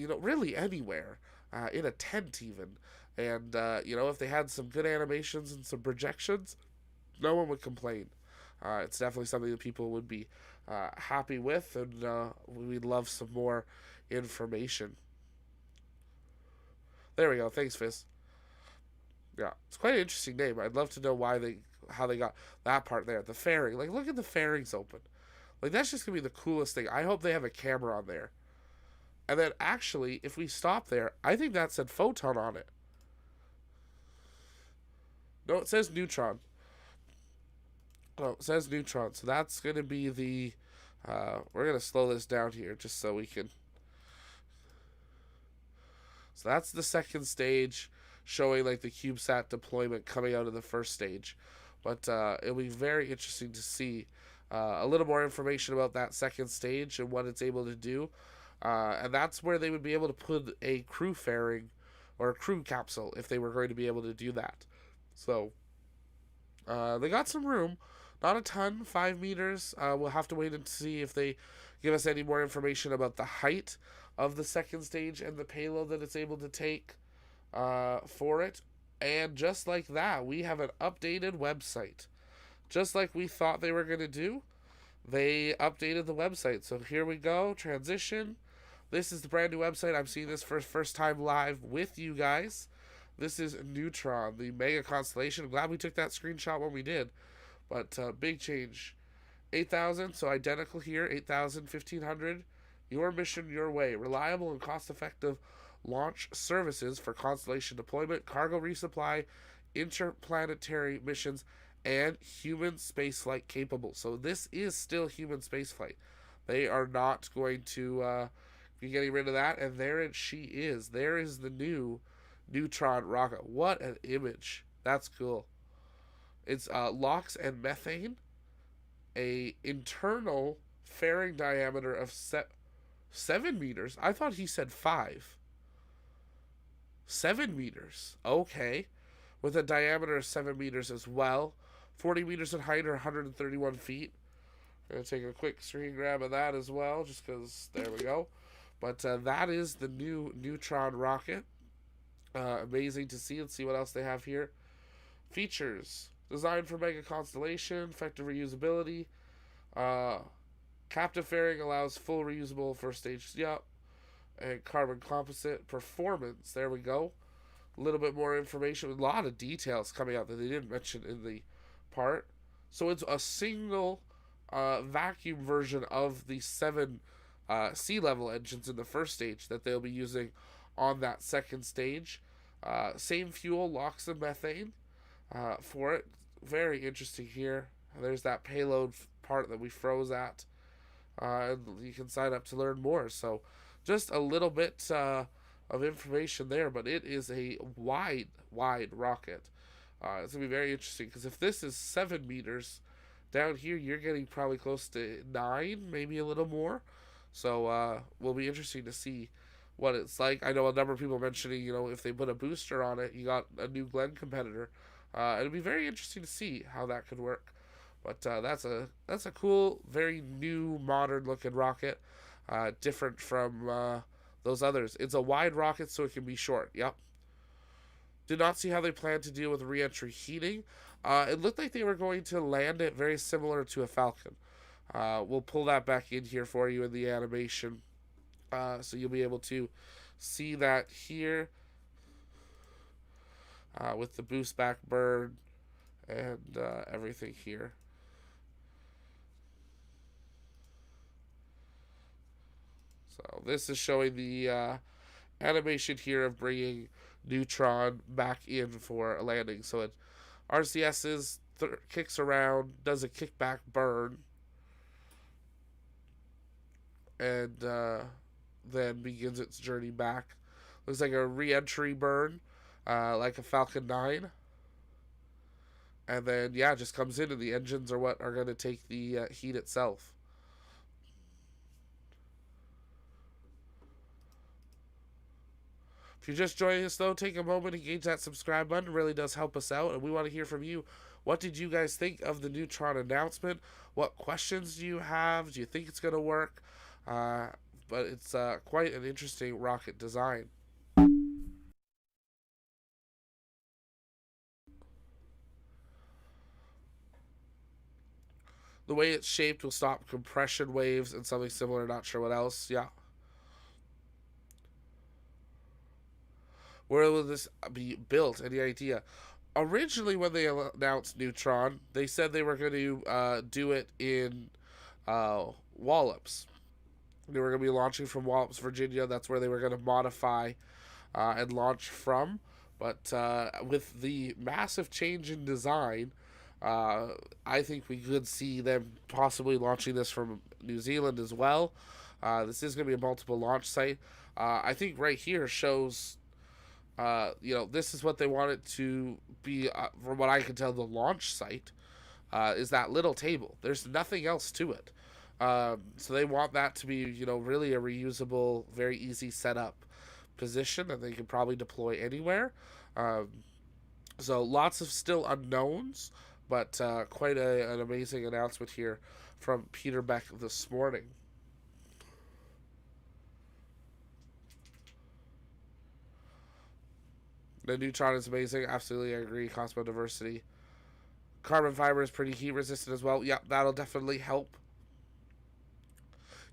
really anywhere, in a tent even. And, if they had some good animations and some projections, no one would complain. It's definitely something that people would be happy with, and we'd love some more information. There we go. Thanks, Fizz. Yeah, it's quite an interesting name. I'd love to know how they got that part there. The fairing. Like, look at the fairings open. Like, that's just going to be the coolest thing. I hope they have a camera on there. And then, actually, if we stop there, I think that said Photon on it. No, it says Neutron. Oh, it says Neutron. So that's going to be the... we're going to slow this down here just so we can... So that's the second stage, showing like the CubeSat deployment coming out of the first stage. But it'll be very interesting to see a little more information about that second stage and what it's able to do. And that's where they would be able to put a crew fairing or a crew capsule if they were going to be able to do that. So they got some room. Not a ton, 5 meters. We'll have to wait and see if they give us any more information about the height of the second stage and the payload that it's able to take for it. And just like that, we have an updated website. Just like we thought they were going to do, they updated the website. So here we go, transition. This is the brand new website. I'm seeing this for the first time live with you guys. This is Neutron, the mega constellation. I'm glad we took that screenshot when we did. But big change. 8,000, so identical here, 8,000, 1,500. Your mission, your way. Reliable and cost-effective launch services for constellation deployment, cargo resupply, interplanetary missions, and human spaceflight capable. So this is still human spaceflight. They are not going to be getting rid of that. And there she is. There is the new Neutron rocket. What an image. That's cool. It's LOX and methane. A internal fairing diameter of 7 meters. I thought he said 5. 7 meters. Okay. With a diameter of 7 meters as well. 40 meters in height or 131 feet. I'm going to take a quick screen grab of that as well, just because there we go. But that is the new Neutron rocket. Amazing to see. Let's see what else they have here. Features. Designed for mega constellation. Effective reusability. Captive fairing allows full reusable first stage. Yep. And carbon composite performance. There we go. A little bit more information. A lot of details coming out that they didn't mention in the part. So it's a single vacuum version of the 7 sea level engines in the first stage that they'll be using on that second stage. Same fuel, LOX and methane for it. Very interesting here. There's that payload part that we froze at. And you can sign up to learn more. So just a little bit of information there, but it is a wide rocket. It's going to be very interesting because if this is 7 meters, down here you're getting probably close to 9, maybe a little more. So will be interesting to see what it's like. I know a number of people mentioning, if they put a booster on it, you got a New Glenn competitor. It'll be very interesting to see how that could work. But that's a cool, very new, modern looking rocket. Different from those others. It's a wide rocket, so it can be short. Yep. Did not see how they planned to deal with re-entry heating. It looked like they were going to land it very similar to a Falcon. We'll pull that back in here for you in the animation, so you'll be able to see that here with the boost back burn and everything here. So this is showing the animation here of bringing Neutron back in for a landing. So it RCS's kicks around, does a kickback burn, and then begins its journey back. Looks like a re-entry burn, like a Falcon 9. And then, yeah, just comes in, and the engines are what are going to take the heat itself. If you're just joining us, though, take a moment, engage that subscribe button. It really does help us out, and we want to hear from you. What did you guys think of the Neutron announcement? What questions do you have? Do you think it's going to work? But it's quite an interesting rocket design. The way it's shaped will stop compression waves and something similar. Not sure what else. Yeah. Where will this be built? Any idea? Originally, when they announced Neutron, they said they were going to do it in Wallops. They were going to be launching from Wallops, Virginia. That's where they were going to modify and launch from. But with the massive change in design, I think we could see them possibly launching this from New Zealand as well. This is going to be a multiple launch site. I think right here shows, this is what they want it to be, from what I can tell, the launch site is that little table. There's nothing else to it. So they want that to be, really a reusable, very easy setup position that they can probably deploy anywhere. So lots of still unknowns, but quite an amazing announcement here from Peter Beck this morning. The Neutron is amazing. Absolutely, I agree. Cosmo diversity. Carbon fiber is pretty heat resistant as well. Yeah, that'll definitely help.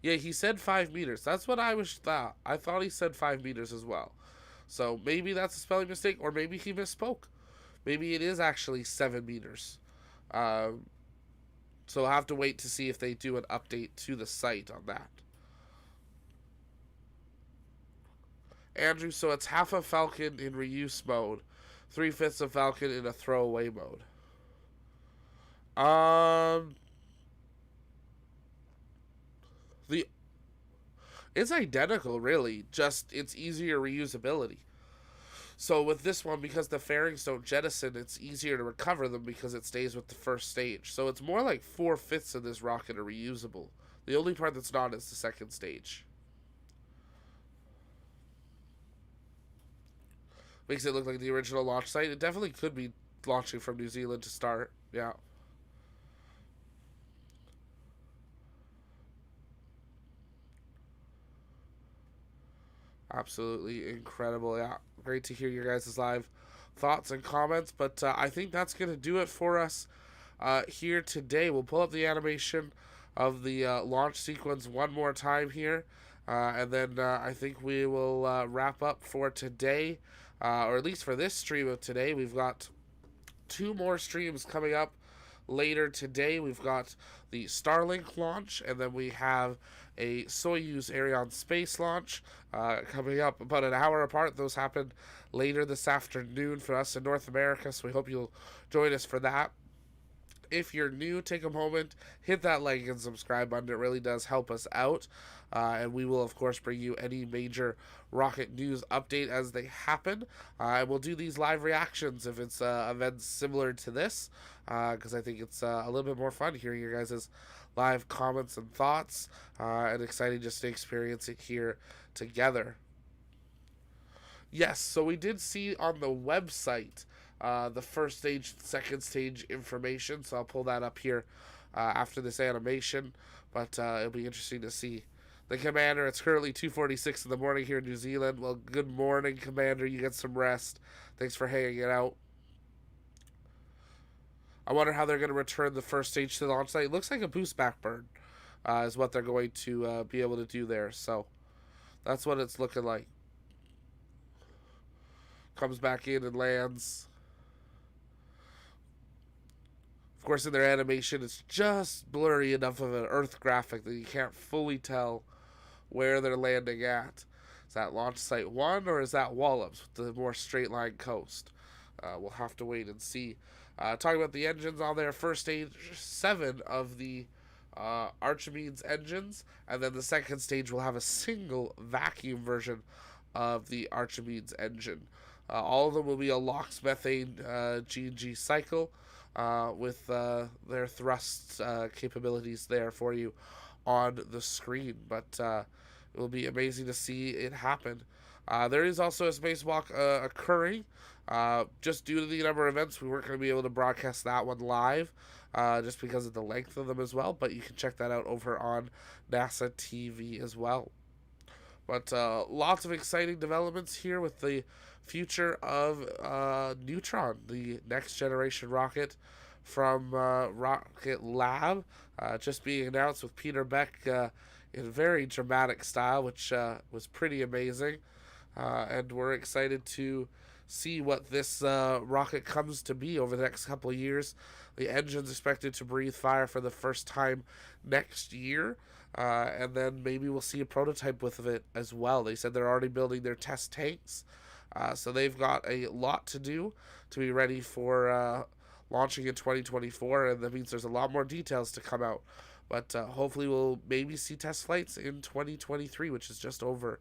Yeah, he said 5 meters. That's what I thought. I thought he said 5 meters as well. So maybe that's a spelling mistake, or maybe he misspoke. Maybe it is actually 7 meters. So I'll have to wait to see if they do an update to the site on that. Andrew, so it's half a Falcon in reuse mode, 3/5 of Falcon in a throwaway mode. It's identical, really. Just it's easier reusability. So with this one, because the fairings don't jettison, it's easier to recover them because it stays with the first stage. So it's more like 4/5 of this rocket are reusable. The only part that's not is the second stage. Makes it look like the original launch site. It definitely could be launching from New Zealand to start. Yeah. Absolutely incredible. Yeah. Great to hear your guys' live thoughts and comments. But I think that's going to do it for us here today. We'll pull up the animation of the launch sequence one more time here. And then I think we will wrap up for today. Or at least for this stream of today. We've got 2 more streams coming up later today. We've got the Starlink launch, and then we have a Soyuz Ariane space launch coming up about an hour apart. Those happen later this afternoon for us in North America, so we hope you'll join us for that. If you're new, take a moment, hit that like and subscribe button. It really does help us out. And we will, of course, bring you any major rocket news update as they happen. And we'll do these live reactions if it's events similar to this, because I think it's a little bit more fun hearing your guys' live comments and thoughts, and exciting just to experience it here together. Yes, so we did see on the website the first stage, second stage information. So I'll pull that up here after this animation. But it'll be interesting to see the commander. It's currently 2:46 in the morning here in New Zealand. Well, good morning, commander. You get some rest. Thanks for hanging it out. I wonder how they're going to return the first stage to the launch site. It looks like a boost back burn is what they're going to be able to do there. So that's what it's looking like. Comes back in and lands. Of course, in their animation, it's just blurry enough of an Earth graphic that you can't fully tell where they're landing at. Is that launch site 1 or is that Wallops with the more straight line coast? We'll have to wait and see. Talking about the engines on there, first stage 7 of the Archimedes engines, and then the second stage will have a single vacuum version of the Archimedes engine. All of them will be a LOX methane G&G cycle with their thrust capabilities there for you on the screen, but it will be amazing to see it happen. There is also a spacewalk occurring. Just due to the number of events, we weren't going to be able to broadcast that one live just because of the length of them as well, but you can check that out over on NASA TV as well. But lots of exciting developments here with the future of Neutron, the next generation rocket from RocketLab, just being announced with Peter Beck in very dramatic style, which was pretty amazing. And we're excited to see what this rocket comes to be over the next couple of years. The engine's expected to breathe fire for the first time next year. And then maybe we'll see a prototype with it as well. They said they're already building their test tanks. So they've got a lot to do to be ready for launching in 2024. And that means there's a lot more details to come out. But hopefully we'll maybe see test flights in 2023, which is just over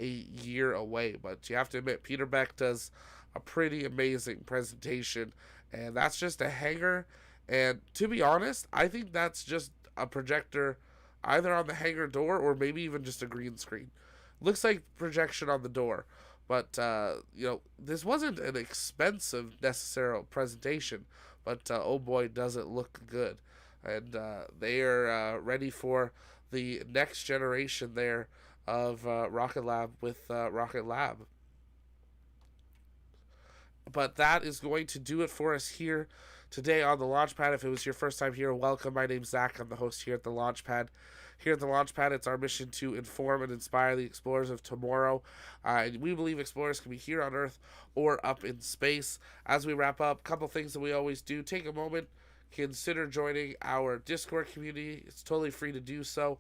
a year away. But you have to admit, Peter Beck does a pretty amazing presentation. And that's just a hangar. And to be honest, I think that's just a projector either on the hangar door or maybe even just a green screen. Looks like projection on the door. But, this wasn't an expensive necessary presentation. But, oh boy, does it look good. And they are ready for the next generation there of Rocket Lab with Rocket Lab. But that is going to do it for us here today on the Launchpad. If it was your first time here, welcome. My name's Zach. I'm the host here at the Launchpad. Here at the Launchpad, it's our mission to inform and inspire the explorers of tomorrow. And we believe explorers can be here on Earth or up in space. As we wrap up, a couple things that we always do. Take a moment, consider joining our Discord community. It's totally free to do so.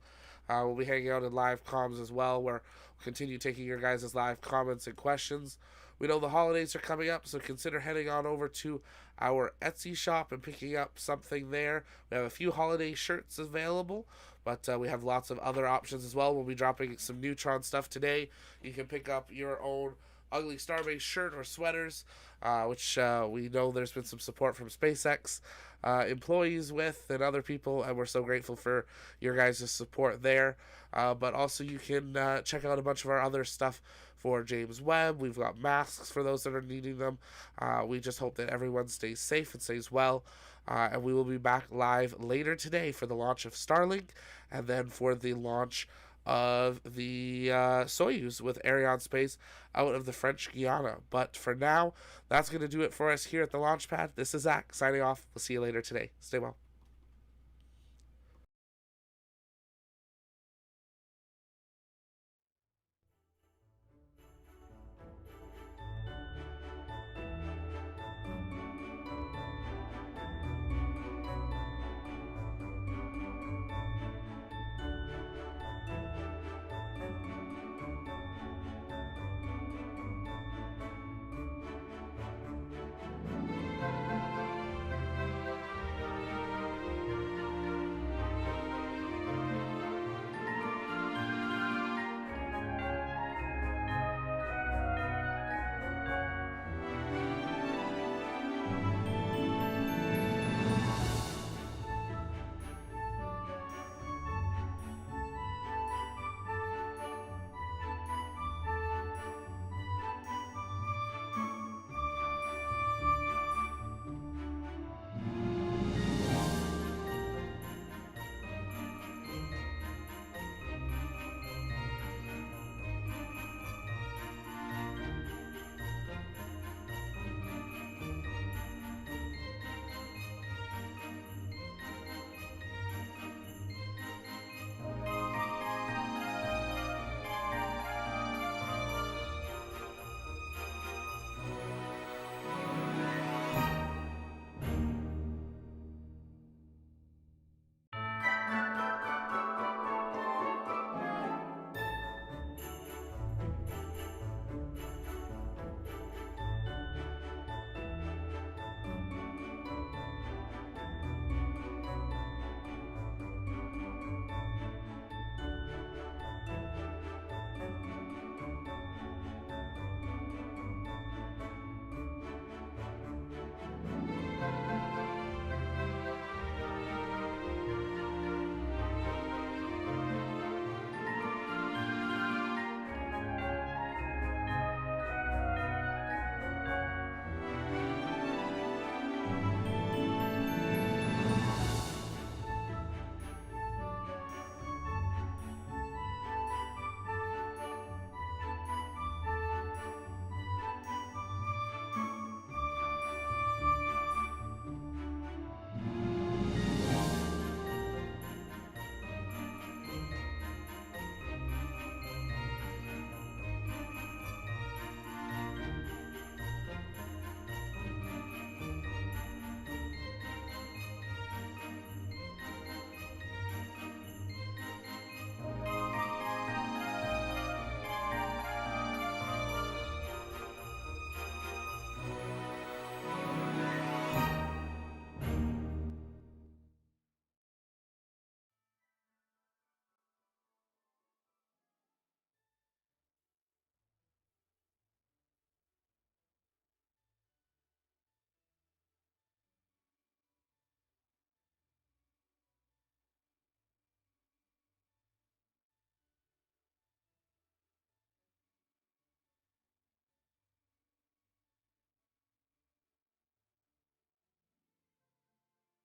We'll be hanging out in live comms as well, where we'll continue taking your guys' live comments and questions. We know the holidays are coming up, so consider heading on over to our Etsy shop and picking up something there. We have a few holiday shirts available, but we have lots of other options as well. We'll be dropping some Neutron stuff today. You can pick up your own Ugly Starbase shirt or sweaters, which we know there's been some support from SpaceX employees with and other people, and we're so grateful for your guys' support there. But also you can check out a bunch of our other stuff for James Webb. We've got masks for those that are needing them. We just hope that everyone stays safe and stays well. And we will be back live later today for the launch of Starlink and then for the launch of the Soyuz with Arianespace out of the French Guiana. But for now, that's going to do it for us here at the Launchpad. This is Zach signing off. We'll see you later today. Stay well.